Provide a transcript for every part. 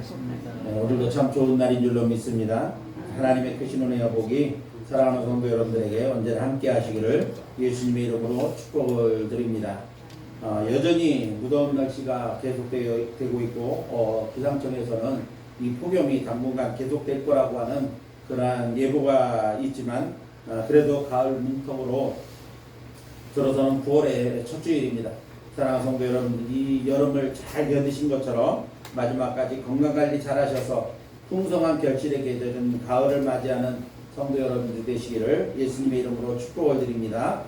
오늘도 참 좋은 날인 줄로 믿습니다. 하나님의 크신 은혜와 복이 사랑하는 성도 여러분들에게 언제나 함께 하시기를 예수님의 이름으로 축복을 드립니다. 여전히 무더운 날씨가 계속되고 있고 기상청에서는 이 폭염이 당분간 계속될 거라고 하는 그러한 예보가 있지만 그래도 가을 문턱으로 들어서는 9월의 첫 주일입니다. 사랑하는 성도 여러분, 이 여름을 잘 견디신 것처럼 마지막까지 건강관리 잘 하셔서 풍성한 결실에 계절은 가을을 맞이하는 성도 여러분들 되시기를 예수님의 이름으로 축복을 드립니다.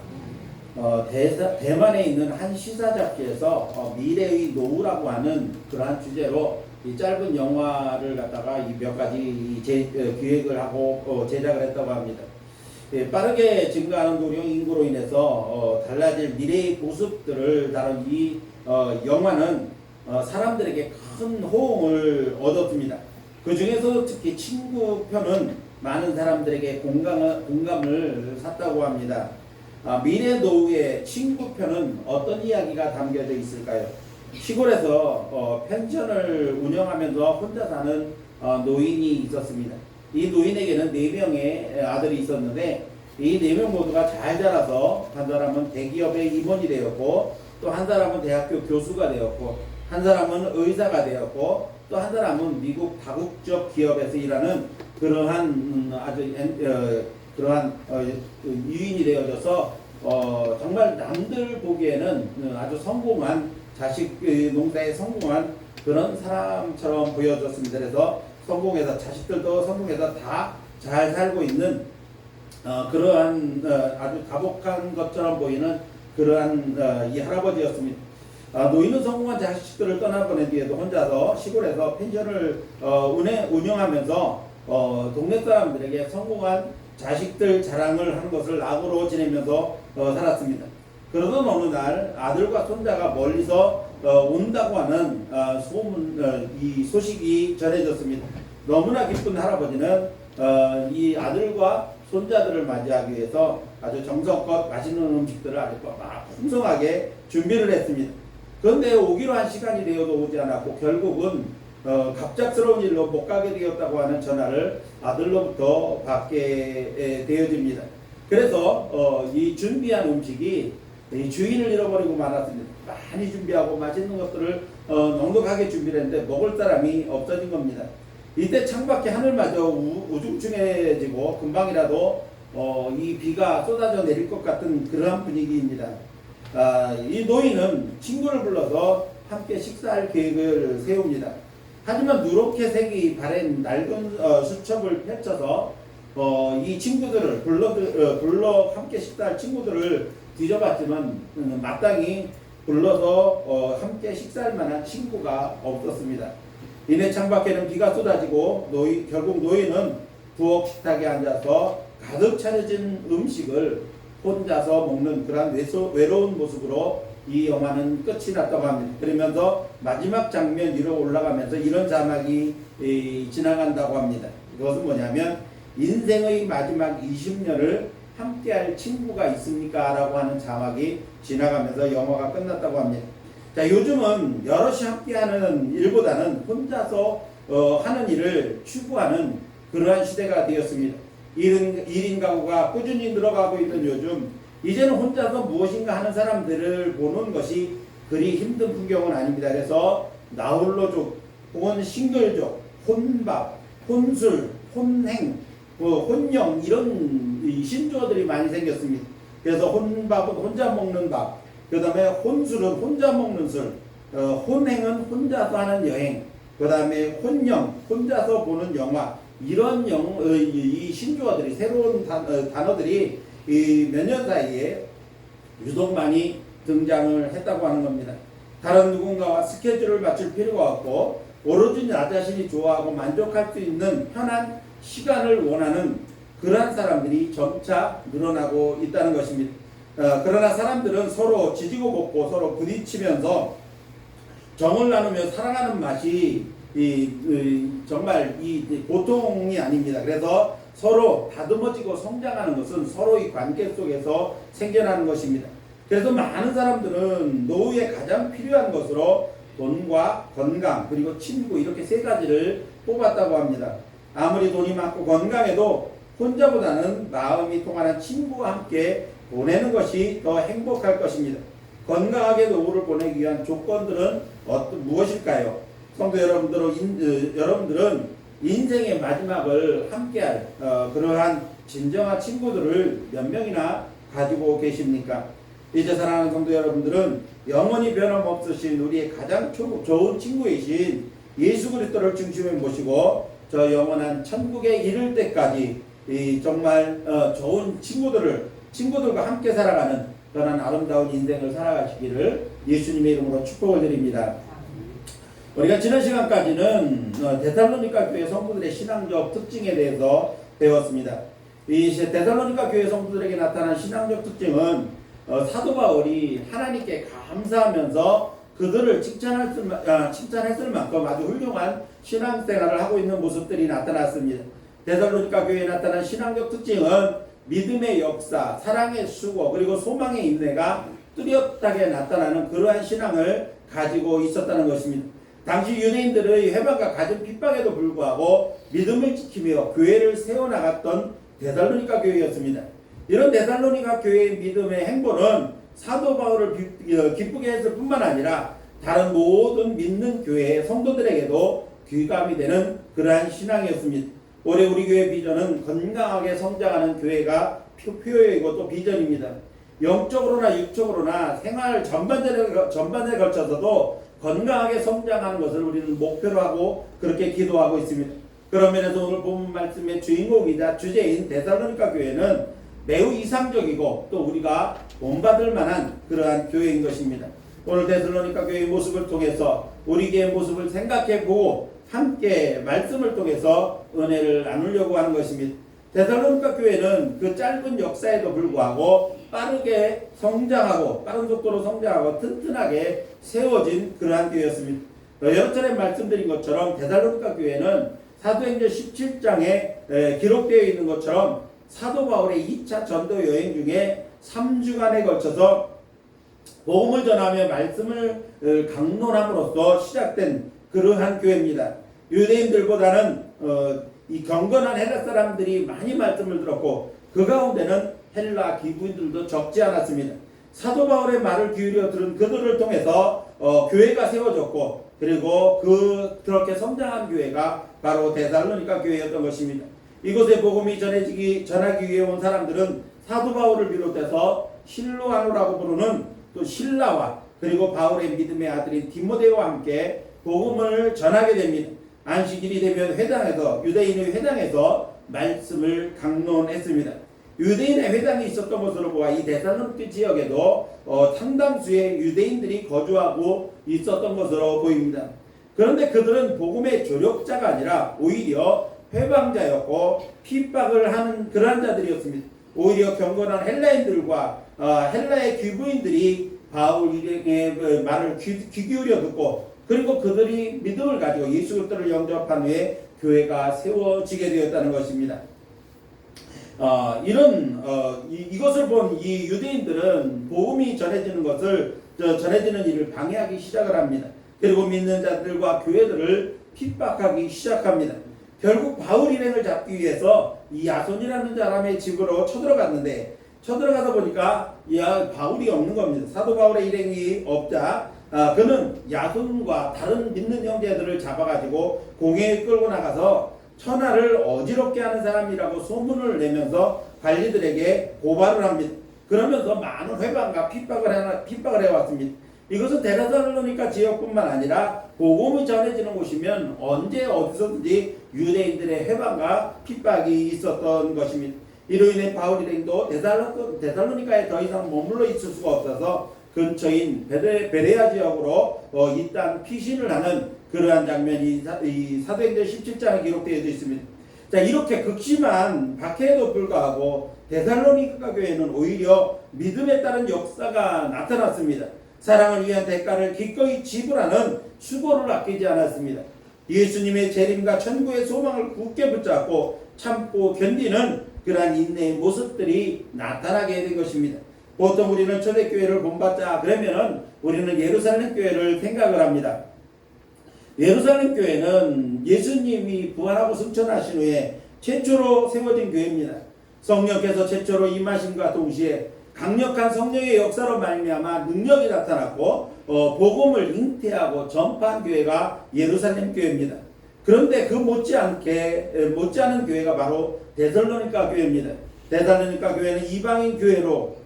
대만에 있는 한 시사 잡지에서 미래의 노후라고 하는 그러한 주제로 이 짧은 영화를 갖다가 몇 가지 기획을 하고 제작을 했다고 합니다. 빠르게 증가하는 노령 인구로 인해서 달라질 미래의 모습들을 다룬 이 영화는 사람들에게 큰 호응을 얻었습니다. 그 중에서 특히 친구 편은 많은 사람들에게 공감을 샀다고 합니다. 미래 노후의 친구 편은 어떤 이야기가 담겨져 있을까요? 시골에서 펜션을 운영하면서 혼자 사는 노인이 있었습니다. 이 노인에게는 4명의 아들이 있었는데 이 4명 모두가 잘 자라서 한 사람은 대기업의 임원이 되었고 또 한 사람은 대학교 교수가 되었고 한 사람은 의사가 되었고 또 한 사람은 미국 다국적 기업에서 일하는 그러한 유인이 되어져서 정말 남들 보기에는 아주 성공한 자식 농사에 성공한 그런 사람처럼 보여졌습니다. 그래서 성공해서 자식들도 성공해서 다 잘 살고 있는 그러한 아주 다복한 것처럼 보이는 그러한 이 할아버지였습니다. 노인은 성공한 자식들을 떠나보낸 뒤에도 혼자서 시골에서 펜션을 운영하면서 동네 사람들에게 성공한 자식들 자랑을 하는 것을 낙으로 지내면서 살았습니다. 그러던 어느 날 아들과 손자가 멀리서 온다고 하는 이 소식이 전해졌습니다. 너무나 기쁜 할아버지는 이 아들과 손자들을 맞이하기 위해서 아주 정성껏 맛있는 음식들을 아주 풍성하게 준비를 했습니다. 그런데 오기로 한 시간이 되어도 오지 않았고 결국은 갑작스러운 일로 못 가게 되었다고 하는 전화를 아들로부터 받게 되어집니다. 그래서 이 준비한 음식이 주인을 잃어버리고 말았습니다. 많이 준비하고 맛있는 것들을 넉넉하게 준비를 했는데 먹을 사람이 없어진 겁니다. 이때 창밖에 하늘마저 우중충해지고 금방이라도 이 비가 쏟아져 내릴 것 같은 그러한 분위기입니다. 이 노인은 친구를 불러서 함께 식사할 계획을 세웁니다. 하지만 누렇게 색이 바랜 낡은 수첩을 펼쳐서 이 친구들을 불러 함께 식사할 친구들을 뒤져봤지만 마땅히 불러서 함께 식사할 만한 친구가 없었습니다. 이내 창밖에는 비가 쏟아지고 결국 노인은 부엌 식탁에 앉아서 가득 차려진 음식을 혼자서 먹는 그런 외로운 모습으로 이 영화는 끝이 났다고 합니다. 그러면서 마지막 장면 위로 올라가면서 이런 자막이 지나간다고 합니다. 이것은 뭐냐면 인생의 마지막 20년을 함께할 친구가 있습니까? 라고 하는 자막이 지나가면서 영화가 끝났다고 합니다. 자, 요즘은 여럿이 함께하는 일보다는 혼자서 하는 일을 추구하는 그러한 시대가 되었습니다. 1인 가구가 꾸준히 늘어가고 있는 요즘 이제는 혼자서 무엇인가 하는 사람들을 보는 것이 그리 힘든 풍경은 아닙니다. 그래서 나홀로족 혹은 싱글족, 혼밥, 혼술, 혼행, 혼영 이런 신조어들이 많이 생겼습니다. 그래서 혼밥은 혼자 먹는 밥, 그 다음에 혼술은 혼자 먹는 술, 혼행은 혼자서 하는 여행, 그 다음에 혼영, 혼자서 보는 영화, 이런 이 신조어들이 새로운 단어들이 몇 년 사이에 유독 많이 등장을 했다고 하는 겁니다. 다른 누군가와 스케줄을 맞출 필요가 없고 오로지 나 자신이 좋아하고 만족할 수 있는 편한 시간을 원하는 그러한 사람들이 점차 늘어나고 있다는 것입니다. 그러나 사람들은 서로 지지고 볶고 서로 부딪히면서 정을 나누며 살아가는 맛이 정말 보통이 아닙니다. 그래서 서로 다듬어지고 성장하는 것은 서로의 관계 속에서 생겨나는 것입니다. 그래서 많은 사람들은 노후에 가장 필요한 것으로 돈과 건강 그리고 친구 이렇게 세 가지를 뽑았다고 합니다. 아무리 돈이 많고 건강해도 혼자보다는 마음이 통하는 친구와 함께 보내는 것이 더 행복할 것입니다. 건강하게 노후를 보내기 위한 조건들은 무엇일까요? 성도 여러분들은 인생의 마지막을 함께할 그러한 진정한 친구들을 몇 명이나 가지고 계십니까? 이제 사랑하는 성도 여러분들은 영원히 변함없으신 우리의 가장 좋은 친구이신 예수 그리스도를 중심에 모시고 저 영원한 천국에 이를 때까지 정말 좋은 친구들과 함께 살아가는 그런 아름다운 인생을 살아가시기를 예수님의 이름으로 축복을 드립니다. 우리가 지난 시간까지는 데살로니가 교회 성도들의 신앙적 특징에 대해서 배웠습니다. 이 데살로니가 교회 성도들에게 나타난 신앙적 특징은 사도 바울이 하나님께 감사하면서 그들을 칭찬했을 만큼 아주 훌륭한 신앙생활을 하고 있는 모습들이 나타났습니다. 데살로니가 교회에 나타난 신앙적 특징은 믿음의 역사, 사랑의 수고, 그리고 소망의 인내가 뚜렷하게 나타나는 그러한 신앙을 가지고 있었다는 것입니다. 당시 유대인들의 해방과 가진 핍박에도 불구하고 믿음을 지키며 교회를 세워나갔던 데살로니가 교회였습니다. 이런 데살로니가 교회의 믿음의 행보는 사도 바울을 기쁘게 했을 뿐만 아니라 다른 모든 믿는 교회의 성도들에게도 귀감이 되는 그러한 신앙이었습니다. 올해 우리 교회 비전은 건강하게 성장하는 교회가 표어이고 또 비전입니다. 영적으로나 육적으로나 생활 전반에 걸쳐서도 건강하게 성장하는 것을 우리는 목표로 하고 그렇게 기도하고 있습니다. 그런 면에서 오늘 본문 말씀의 주인공이자 주제인 데살로니가 교회는 매우 이상적이고 또 우리가 본받을 만한 그러한 교회인 것입니다. 오늘 데살로니가 교회의 모습을 통해서 우리 교회의 모습을 생각해보고 함께 말씀을 통해서 은혜를 나누려고 하는 것입니다. 데살로니가 교회는 그 짧은 역사에도 불구하고 빠른 속도로 성장하고 튼튼하게 세워진 그러한 교회였습니다. 여러 차례 말씀드린 것처럼 데살로니가 교회는 사도행전 17장에 기록되어 있는 것처럼 사도 바울의 2차 전도 여행 중에 3주간에 걸쳐서 복음을 전하며 말씀을 강론함으로써 시작된 그러한 교회입니다. 유대인들보다는 이 경건한 헬라 사람들이 많이 말씀을 들었고 그 가운데는 헬라 기부인들도 적지 않았습니다. 사도 바울의 말을 기울여 들은 그들을 통해서 교회가 세워졌고 그리고 그렇게 성장한 교회가 바로 데살로니가 교회였던 것입니다. 이곳에 복음이 전하기 위해 온 사람들은 사도 바울을 비롯해서 실로아노라고 부르는 또 실라와 그리고 바울의 믿음의 아들인 디모데와 함께 복음을 전하게 됩니다. 안식일이 되면 유대인의 회당에서 말씀을 강론했습니다. 유대인의 회당이 있었던 것으로 보아 이 데살로니가 지역에도 상당수의 유대인들이 거주하고 있었던 것으로 보입니다. 그런데 그들은 복음의 조력자가 아니라 오히려 회방자였고 핍박을 하는 그러한 자들이었습니다. 오히려 경건한 헬라인들과 헬라의 귀부인들이 바울의 말을 귀 기울여 듣고 그리고 그들이 믿음을 가지고 예수 그리스도를 영접한 후에 교회가 세워지게 되었다는 것입니다. 이것을 본 이 유대인들은 복음이 전해지는 일을 방해하기 시작을 합니다. 그리고 믿는 자들과 교회들을 핍박하기 시작합니다. 결국 바울 일행을 잡기 위해서 이 야손이라는 사람의 집으로 쳐들어갔는데 쳐들어가다 보니까 바울이 없는 겁니다. 사도 바울의 일행이 없자 그는 야손과 다른 믿는 형제들을 잡아가지고 공회에 끌고 나가서 천하를 어지럽게 하는 사람이라고 소문을 내면서 관리들에게 고발을 합니다. 그러면서 많은 회방과 핍박을 해왔습니다. 이것은 데살로니가 지역뿐만 아니라 복음이 전해지는 곳이면 언제 어디서든지 유대인들의 회방과 핍박이 있었던 것입니다. 이로 인해 바울 일행도 데살로니가에 더 이상 머물러 있을 수가 없어서 근처인 베레아 지역으로 이 땅 피신을 하는 그러한 장면이 이 사도행전 17장에 기록되어 있습니다. 자, 이렇게 극심한 박해에도 불구하고 데살로니가 교회는 오히려 믿음에 따른 역사가 나타났습니다. 사랑을 위한 대가를 기꺼이 지불하는 수고를 아끼지 않았습니다. 예수님의 재림과 천국의 소망을 굳게 붙잡고 참고 견디는 그러한 인내의 모습들이 나타나게 된 것입니다. 보통 우리는 초대교회를 본받자 그러면은 우리는 예루살렘 교회를 생각을 합니다. 예루살렘 교회는 예수님이 부활하고 승천하신 후에 최초로 세워진 교회입니다. 성령께서 최초로 임하심과 동시에 강력한 성령의 역사로 말미암아 능력이 나타났고 복음을 잉태하고 전파한 교회가 예루살렘 교회입니다. 그런데 그 못지않은 교회가 바로 데살로니가 교회입니다. 데살로니가 교회는 이방인 교회로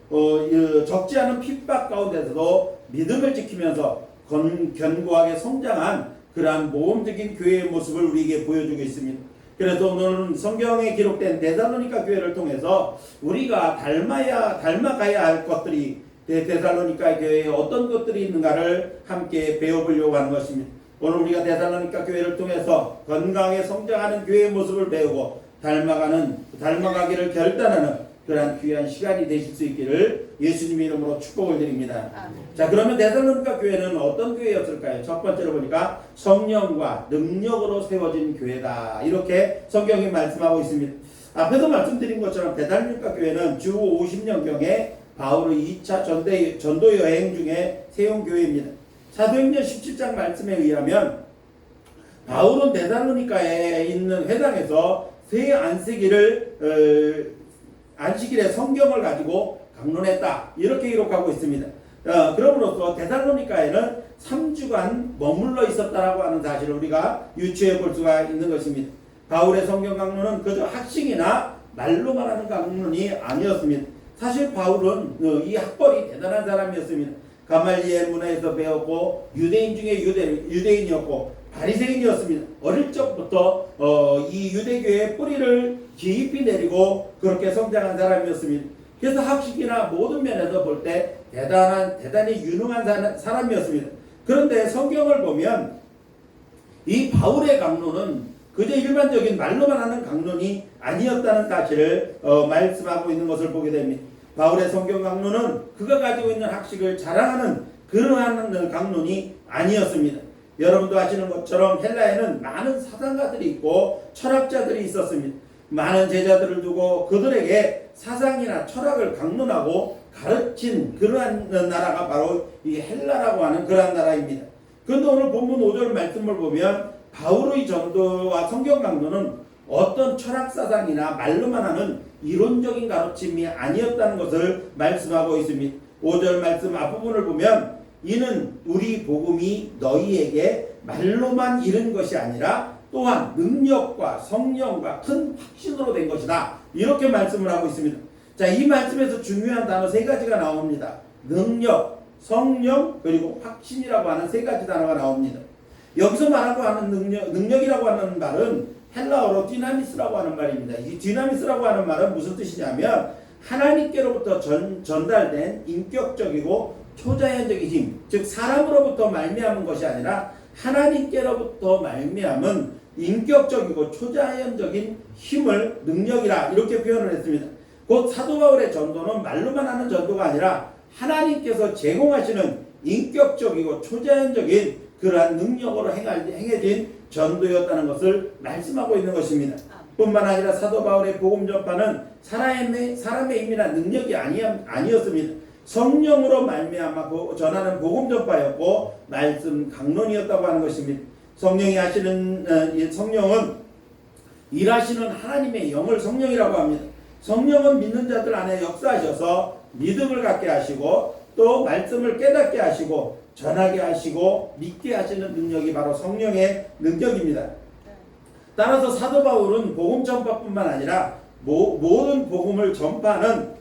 적지 않은 핍박 가운데서도 믿음을 지키면서 견고하게 성장한 그러한 모범적인 교회의 모습을 우리에게 보여주고 있습니다. 그래서 오늘은 성경에 기록된 데살로니가 교회를 통해서 우리가 닮아가야 할 것들이 데살로니가 교회에 어떤 것들이 있는가를 함께 배워보려고 하는 것입니다. 오늘 우리가 데살로니가 교회를 통해서 건강하게 성장하는 교회의 모습을 배우고 닮아가기를 결단하는 그러한 귀한 시간이 되실 수 있기를 예수님의 이름으로 축복을 드립니다. 자, 그러면 데살로니가 교회는 어떤 교회였을까요? 첫 번째로 보니까 성령과 능력으로 세워진 교회다. 이렇게 성경이 말씀하고 있습니다. 앞에서 말씀드린 것처럼 데살로니가 교회는 주 50년경에 바울의 2차 전도 여행 중에 세운 교회입니다. 사도행전 17장 말씀에 의하면 바울은 데살로니가에 있는 회당에서 새 안식일에 성경을 가지고 강론했다. 이렇게 기록하고 있습니다. 그럼으로써 데살로니가에는 3주간 머물러 있었다라고 하는 사실을 우리가 유추해 볼 수가 있는 것입니다. 바울의 성경 강론은 그저 학식이나 말로만 하는 강론이 아니었습니다. 사실 바울은 이 학벌이 대단한 사람이었습니다. 가말리엘 문화에서 배웠고 유대인 중에 유대인이었고 바리새인이었습니다. 어릴 적부터 이 유대교의 뿌리를 깊이 내리고 그렇게 성장한 사람이었습니다. 그래서 학식이나 모든 면에서 볼 때 대단히 유능한 사람이었습니다. 그런데 성경을 보면 이 바울의 강론은 그저 일반적인 말로만 하는 강론이 아니었다는 사실을 말씀하고 있는 것을 보게 됩니다. 바울의 성경 강론은 그가 가지고 있는 학식을 자랑하는 그러한 강론이 아니었습니다. 여러분도 아시는 것처럼 헬라에는 많은 사상가들이 있고 철학자들이 있었습니다. 많은 제자들을 두고 그들에게 사상이나 철학을 강론하고 가르친 그러한 나라가 바로 이 헬라라고 하는 그러한 나라입니다. 그런데 오늘 본문 5절 말씀을 보면 바울의 전도와 성경 강론은 어떤 철학 사상이나 말로만 하는 이론적인 가르침이 아니었다는 것을 말씀하고 있습니다. 5절 말씀 앞부분을 보면 이는 우리 복음이 너희에게 말로만 이른 것이 아니라 또한 능력과 성령과 큰 확신으로 된 것이다. 이렇게 말씀을 하고 있습니다. 자, 이 말씀에서 중요한 단어 3가지가 나옵니다. 능력, 성령, 그리고 확신이라고 하는 3가지 단어가 나옵니다. 여기서 말하고 하는 능력이라고 하는 말은 헬라어로 디나미스라고 하는 말입니다. 이 디나미스라고 하는 말은 무슨 뜻이냐면 하나님께로부터 전달된 인격적이고 초자연적인 힘, 즉 사람으로부터 말미암은 것이 아니라 하나님께로부터 말미암은 인격적이고 초자연적인 힘을 능력이라 이렇게 표현을 했습니다. 곧 사도 바울의 전도는 말로만 하는 전도가 아니라 하나님께서 제공하시는 인격적이고 초자연적인 그러한 능력으로 행해진 전도였다는 것을 말씀하고 있는 것입니다. 뿐만 아니라 사도 바울의 복음 전파는 사람의 힘이나 능력이 아니었습니다. 성령으로 말미암아 전하는 복음 전파였고 말씀 강론이었다고 하는 것입니다. 성령은 일하시는 하나님의 영을 성령이라고 합니다. 성령은 믿는 자들 안에 역사하셔서 믿음을 갖게 하시고 또 말씀을 깨닫게 하시고 전하게 하시고 믿게 하시는 능력이 바로 성령의 능력입니다. 따라서 사도 바울은 복음 전파뿐만 아니라 모든 복음을 전파에는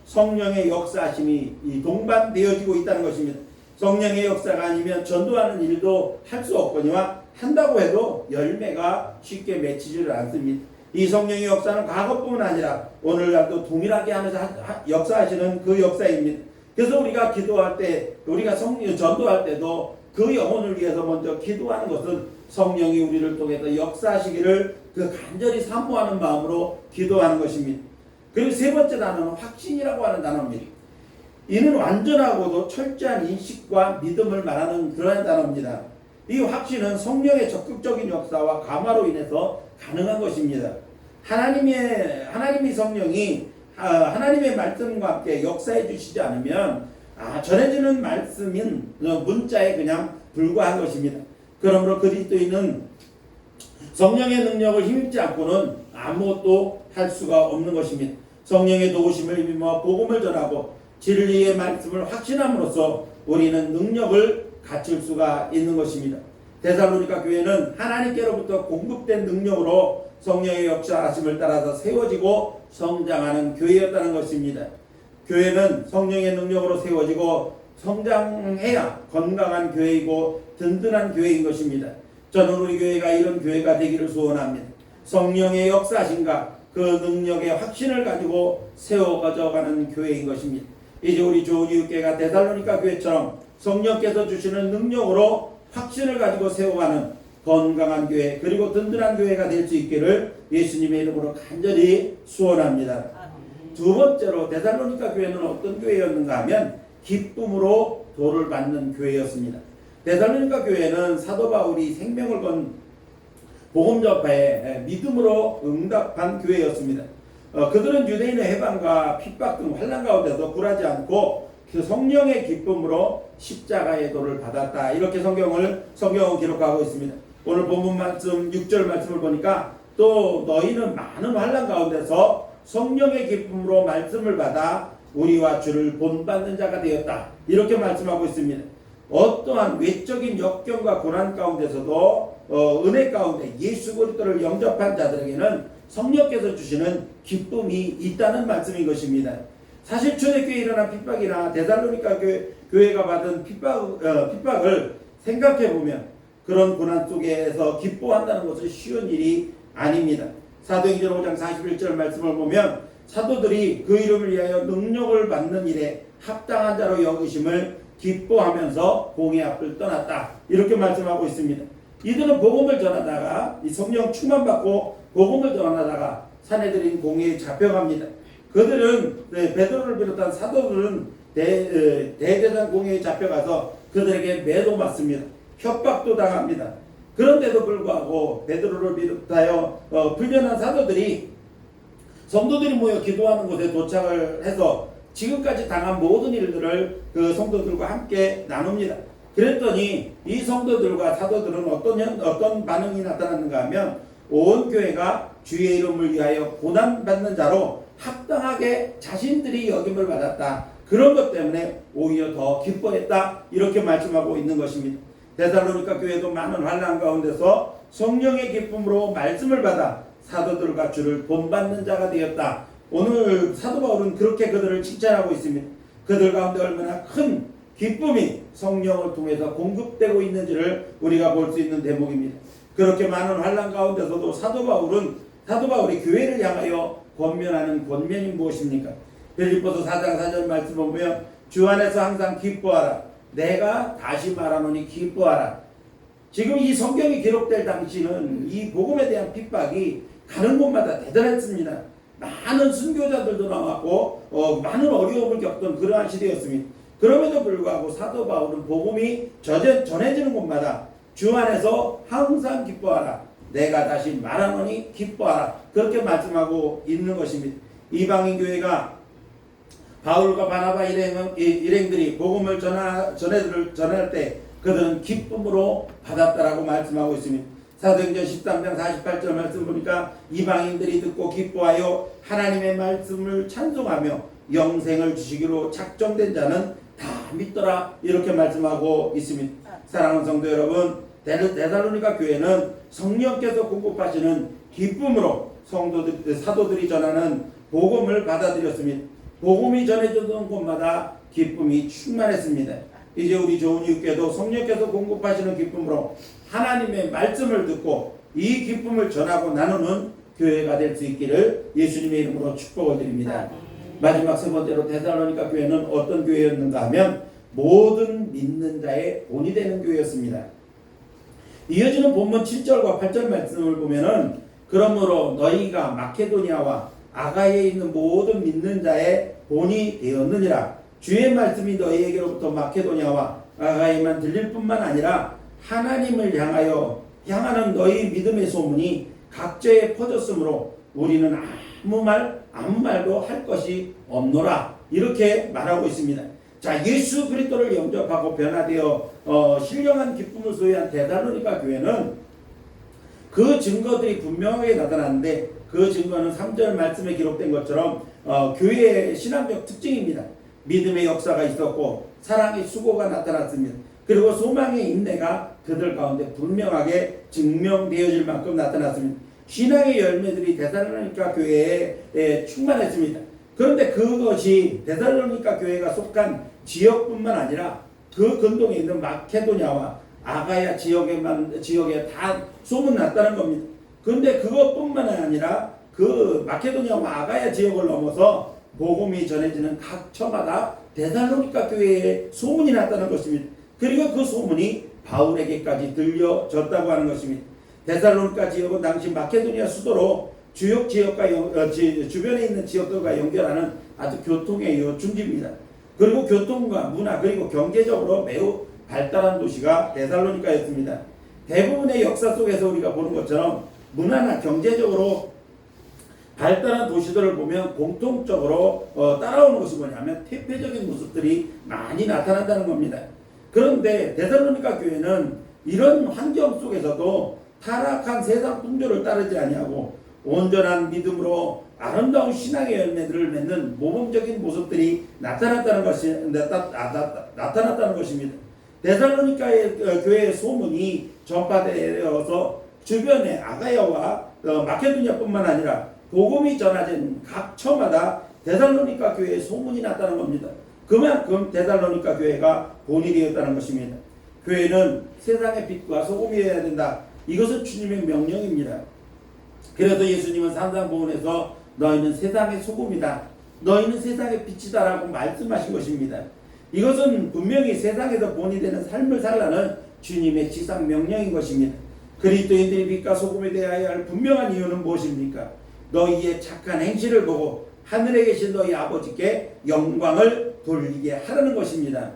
성령의 역사하심이 동반되어지고 있다는 것입니다. 성령의 역사가 아니면 전도하는 일도 할 수 없거니와 한다고 해도 열매가 쉽게 맺히지를 않습니다. 이 성령의 역사는 과거뿐만 아니라 오늘날도 동일하게 하면서 역사하시는 그 역사입니다. 그래서 우리가 기도할 때, 우리가 전도할 때도 그 영혼을 위해서 먼저 기도하는 것은 성령이 우리를 통해서 역사하시기를 그 간절히 사모하는 마음으로 기도하는 것입니다. 그리고 세 번째 단어는 확신이라고 하는 단어입니다. 이는 완전하고도 철저한 인식과 믿음을 말하는 그러한 단어입니다. 이 확신은 성령의 적극적인 역사와 감화로 인해서 가능한 것입니다. 하나님의 성령이 하나님의 말씀과 함께 역사해 주시지 않으면 전해지는 말씀인 문자에 그냥 불과한 것입니다. 그러므로 그리스도인은 성령의 능력을 힘입지 않고는 아무것도 할 수가 없는 것입니다. 성령의 도우심을 힘입어 복음을 전하고 진리의 말씀을 확신함으로써 우리는 능력을 갖출 수가 있는 것입니다. 데살로니가 교회는 하나님께로부터 공급된 능력으로 성령의 역사하심을 따라서 세워지고 성장하는 교회였다는 것입니다. 교회는 성령의 능력으로 세워지고 성장해야 건강한 교회이고 든든한 교회인 것입니다. 저는 우리 교회가 이런 교회가 되기를 소원합니다. 성령의 역사하심과 그 능력의 확신을 가지고 세워가져가는 교회인 것입니다. 이제 우리 좋은 이웃교회가 데살로니가 교회처럼 성령께서 주시는 능력으로 확신을 가지고 세워가는 건강한 교회 그리고 든든한 교회가 될 수 있기를 예수님의 이름으로 간절히 소원합니다. 두 번째로 데살로니가 교회는 어떤 교회였는가 하면 기쁨으로 도를 받는 교회였습니다. 데살로니가 교회는 사도 바울이 생명을 건 복음 전파에 믿음으로 응답한 교회였습니다. 그들은 유대인의 해방과 핍박 등 환난 가운데도 굴하지 않고 그 성령의 기쁨으로 십자가의 도를 받았다. 이렇게 성경은 기록하고 있습니다. 오늘 본문 말씀 6절 말씀을 보니까 또 너희는 많은 환난 가운데서 성령의 기쁨으로 말씀을 받아 우리와 주를 본받는 자가 되었다. 이렇게 말씀하고 있습니다. 어떠한 외적인 역경과 고난 가운데서도 은혜 가운데 예수 그리스도를 영접한 자들에게는 성령께서 주시는 기쁨이 있다는 말씀인 것입니다. 사실 초대교회에 일어난 핍박이나 데살로니가 교회가 받은 핍박을 생각해보면 그런 고난 속에서 기뻐한다는 것은 쉬운 일이 아닙니다. 사도행전 5장 41절 말씀을 보면 사도들이 그 이름을 위하여 능력을 받는 일에 합당한 자로 여기심을 기뻐하면서 공의 앞을 떠났다. 이렇게 말씀하고 있습니다. 이들은 복음을 전하다가 이 성령 충만받고 복음을 전하다가 사내들인 공회에 잡혀갑니다. 그들은 베드로를 비롯한 사도들은 대대장 공회에 잡혀가서 그들에게 매도 맞습니다. 협박도 당합니다. 그런데도 불구하고 베드로를 비롯하여 불변한 사도들이 성도들이 모여 기도하는 곳에 도착을 해서 지금까지 당한 모든 일들을 그 성도들과 함께 나눕니다. 그랬더니 이 성도들과 사도들은 어떤 반응이 나타났는가 하면 온 교회가 주의 이름을 위하여 고난받는 자로 합당하게 자신들이 여김을 받았다. 그런 것 때문에 오히려 더 기뻐했다. 이렇게 말씀하고 있는 것입니다. 데살로니가 교회도 많은 환난 가운데서 성령의 기쁨으로 말씀을 받아 사도들과 주를 본받는 자가 되었다. 오늘 사도 바울은 그렇게 그들을 칭찬하고 있습니다. 그들 가운데 얼마나 큰 기쁨이 성령을 통해서 공급되고 있는지를 우리가 볼 수 있는 대목입니다. 그렇게 많은 환난 가운데서도 사도 바울이 교회를 향하여 권면하는 권면이 무엇입니까? 빌립보서 4장 4절 말씀 보면 주 안에서 항상 기뻐하라. 내가 다시 말하노니 기뻐하라. 지금 이 성경이 기록될 당시는 이 복음에 대한 핍박이 가는 곳마다 대단했습니다. 많은 순교자들도 나왔고 많은 어려움을 겪던 그러한 시대였습니다. 그럼에도 불구하고 사도 바울은 복음이 전해지는 곳마다 주 안에서 항상 기뻐하라. 내가 다시 말하노니 기뻐하라. 그렇게 말씀하고 있는 것입니다. 이방인 교회가 바울과 바나바 일행들이 복음을 전할 때 그들은 기쁨으로 받았다라고 말씀하고 있습니다. 사도행전 13장 48절 말씀 보니까 이방인들이 듣고 기뻐하여 하나님의 말씀을 찬송하며 영생을 주시기로 작정된 자는 다 믿더라. 이렇게 말씀하고 있습니다. 사랑하는 성도 여러분, 데살로니가 교회는 성령께서 공급하시는 기쁨으로 사도들이 전하는 복음을 받아들였습니다. 복음이 전해지던 곳마다 기쁨이 충만했습니다. 이제 우리 좋은 이웃교회도 성령께서 공급하시는 기쁨으로 하나님의 말씀을 듣고 이 기쁨을 전하고 나누는 교회가 될 수 있기를 예수님의 이름으로 축복을 드립니다. 마지막 세 번째로 데살로니가 교회는 어떤 교회였는가 하면 모든 믿는 자의 본이 되는 교회였습니다. 이어지는 본문 7절과 8절 말씀을 보면은 그러므로 너희가 마케도니아와 아가야에 있는 모든 믿는 자의 본이 되었느니라. 주의 말씀이 너희에게로부터 마케도니아와 아가야에만 들릴 뿐만 아니라 하나님을 향하는 너희 믿음의 소문이 각처에 퍼졌으므로 우리는 아무 말도 할 것이 없노라. 이렇게 말하고 있습니다. 자, 예수 그리스도를 영접하고 변화되어 신령한 기쁨을 소유한 데살로니가 교회는 그 증거들이 분명하게 나타나는데, 그 증거는 3절 말씀에 기록된 것처럼 교회의 신앙적 특징입니다. 믿음의 역사가 있었고 사랑의 수고가 나타났습니다. 그리고 소망의 인내가 그들 가운데 분명하게 증명되어질 만큼 나타났습니다. 신앙의 열매들이 데살로니가 교회에 충만했습니다. 그런데 그것이 데살로니가 교회가 속한 지역뿐만 아니라 그 근동에 있는 마케도냐와 아가야 지역에 다 소문났다는 겁니다. 그런데 그것뿐만 아니라 그 마케도냐와 아가야 지역을 넘어서 복음이 전해지는 각 처마다 데살로니가 교회에 소문이 났다는 것입니다. 그리고 그 소문이 바울에게까지 들려졌다고 하는 것입니다. 데살로니가 지역은 당시 마케도니아 수도로 주요 지역과 주변에 있는 지역들과 연결하는 아주 교통의 요충지입니다. 그리고 교통과 문화 그리고 경제적으로 매우 발달한 도시가 데살로니가였습니다. 대부분의 역사 속에서 우리가 보는 것처럼 문화나 경제적으로 발달한 도시들을 보면 공통적으로 따라오는 것이 뭐냐면 퇴폐적인 모습들이 많이 나타난다는 겁니다. 그런데 데살로니가 교회는 이런 환경 속에서도 타락한 세상 풍조를 따르지 아니하고 온전한 믿음으로 아름다운 신앙의 열매들을 맺는 모범적인 모습들이 나타났다는 것입니다. 데살로니가의 교회의 소문이 전파되어서 주변의 아가야와 마케도니아뿐만 아니라 복음이 전해진 각 처마다 데살로니가 교회의 소문이 났다는 겁니다. 그만큼 데살로니가 교회가 본이 되었다는 것입니다. 교회는 세상의 빛과 소금이어야 된다. 이것은 주님의 명령입니다. 그래서 예수님은 산상보훈에서 너희는 세상의 소금이다. 너희는 세상의 빛이다 라고 말씀하신 것입니다. 이것은 분명히 세상에서 본이 되는 삶을 살라는 주님의 지상 명령인 것입니다. 그리스도인들이 빛과 소금이 되어야 할 분명한 이유는 무엇입니까? 너희의 착한 행실을 보고 하늘에 계신 너희 아버지께 영광을 돌리게 하라는 것입니다.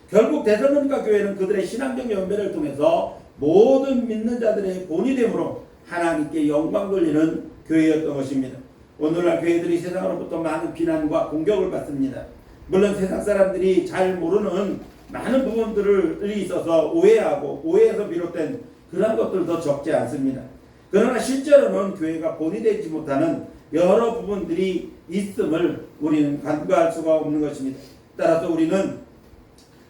결국 데살로니가 교회는 그들의 신앙적 연배를 통해서 모든 믿는 자들의 본이 되므로 하나님께 영광 돌리는 교회였던 것입니다. 오늘날 교회들이 세상으로부터 많은 비난과 공격을 받습니다. 물론 세상 사람들이 잘 모르는 많은 부분들이 있어서 오해에서 비롯된 그런 것들도 적지 않습니다. 그러나 실제로는 교회가 본이 되지 못하는 여러 부분들이 있음을 우리는 간과할 수가 없는 것입니다. 따라서 우리는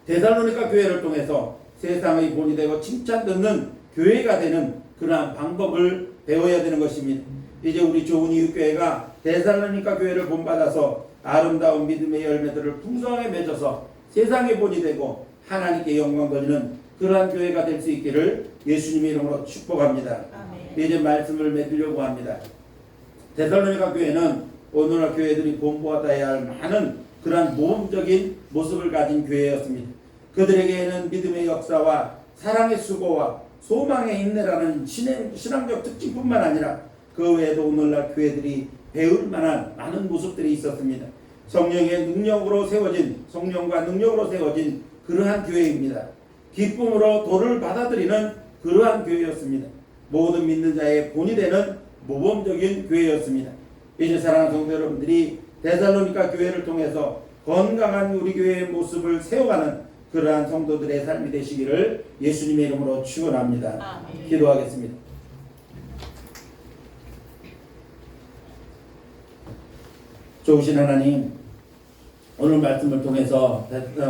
데살로니가 교회를 통해서 세상의 본이 되고 칭찬 듣는 교회가 되는 그러한 방법을 배워야 되는 것입니다. 이제 우리 좋은 이웃교회가 데살로니가 교회를 본받아서 아름다운 믿음의 열매들을 풍성하게 맺어서 세상의 본이 되고 하나님께 영광 돌리는 그러한 교회가 될 수 있기를 예수님의 이름으로 축복합니다. 아멘. 이제 말씀을 맺으려고 합니다. 데살로니가 교회는 오늘날 교회들이 본받아야 할 많은 그러한 모범적인 모습을 가진 교회였습니다. 그들에게는 믿음의 역사와 사랑의 수고와 소망의 인내라는 신앙적 특징뿐만 아니라 그 외에도 오늘날 교회들이 배울 만한 많은 모습들이 있었습니다. 성령과 능력으로 세워진 그러한 교회입니다. 기쁨으로 도를 받아들이는 그러한 교회였습니다. 모든 믿는 자의 본이 되는 모범적인 교회였습니다. 이제 사랑하는 성도 여러분들이 데살로니가 교회를 통해서 건강한 우리 교회의 모습을 세워가는 그러한 성도들의 삶이 되시기를 예수님의 이름으로 축원합니다. 아멘. 기도하겠습니다. 좋으신 하나님, 오늘 말씀을 통해서